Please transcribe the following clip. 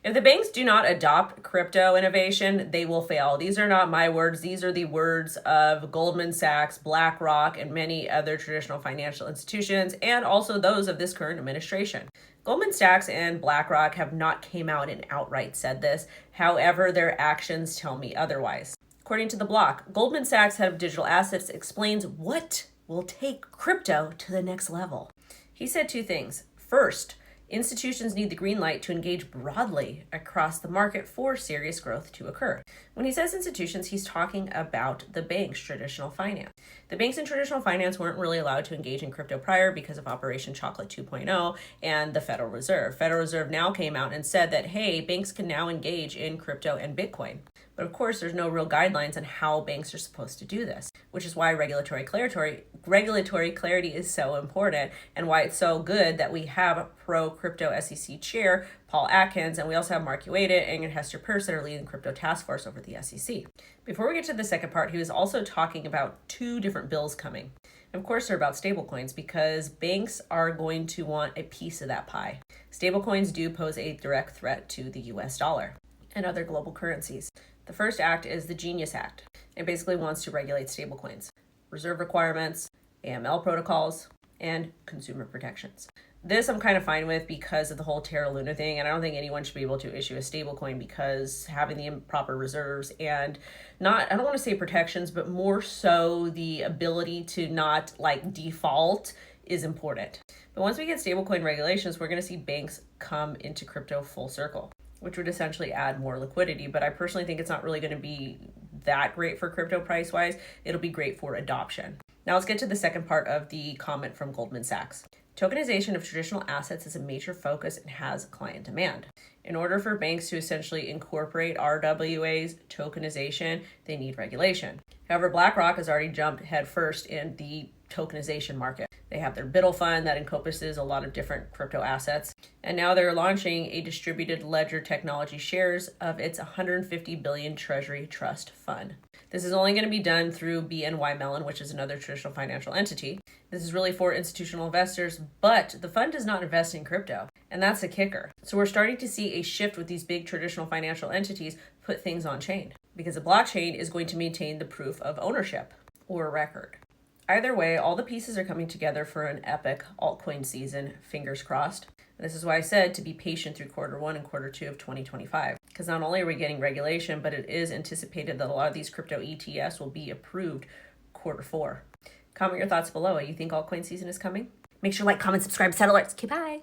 If the banks do not adopt crypto innovation, they will fail. These are not my words. These are the words of Goldman Sachs, BlackRock, and many other traditional financial institutions, and also those of this current administration. Goldman Sachs and BlackRock have not came out and outright said this. However, their actions tell me otherwise. According to The Block, Goldman Sachs, head of digital assets, explains what will take crypto to the next level. He said two things. First, institutions need the green light to engage broadly across the market for serious growth to occur. When he says institutions, he's talking about the banks, traditional finance. The banks in traditional finance weren't really allowed to engage in crypto prior because of Operation Chocolate 2.0 and the Federal Reserve. Federal Reserve now came out and said that, hey, banks can now engage in crypto and Bitcoin. But of course, there's no real guidelines on how banks are supposed to do this, which is why regulatory clarity is so important and why it's so good that we have pro-crypto SEC chair Paul Atkins, and we also have Mark Ueda and Hester Peirce that are leading the crypto task force over the SEC. Before we get to the second part, he was also talking about two different bills coming. And of course, they're about stablecoins because banks are going to want a piece of that pie. Stablecoins do pose a direct threat to the US dollar and other global currencies. The first act is the Genius Act. It basically wants to regulate stablecoins, reserve requirements, AML protocols, and consumer protections. This I'm kind of fine with because of the whole Terra Luna thing, and I don't think anyone should be able to issue a stablecoin because having the improper reserves and I don't want to say protections, but more so the ability to not default is important. But once we get stablecoin regulations, we're going to see banks come into crypto full circle, which would essentially add more liquidity. But I personally think it's not really going to be that great for crypto price-wise. It'll be great for adoption. Now let's get to the second part of the comment from Goldman Sachs. Tokenization of traditional assets is a major focus and has client demand. In order for banks to essentially incorporate RWA's tokenization, they need regulation. However, BlackRock has already jumped headfirst in the tokenization market. They have their BUidl fund that encompasses a lot of different crypto assets. And now they're launching a distributed ledger technology shares of its 150 billion treasury trust fund. This is only going to be done through BNY Mellon, which is another traditional financial entity. This is really for institutional investors, but the fund does not invest in crypto. And that's a kicker. So we're starting to see a shift with these big traditional financial entities put things on chain because the blockchain is going to maintain the proof of ownership or record. Either way, all the pieces are coming together for an epic altcoin season, fingers crossed. And this is why I said to be patient through Q1 and Q2 of 2025. Because not only are we getting regulation, but it is anticipated that a lot of these crypto ETFs will be approved Q4. Comment your thoughts below. You think altcoin season is coming? Make sure to like, comment, subscribe, set alerts. Okay, bye.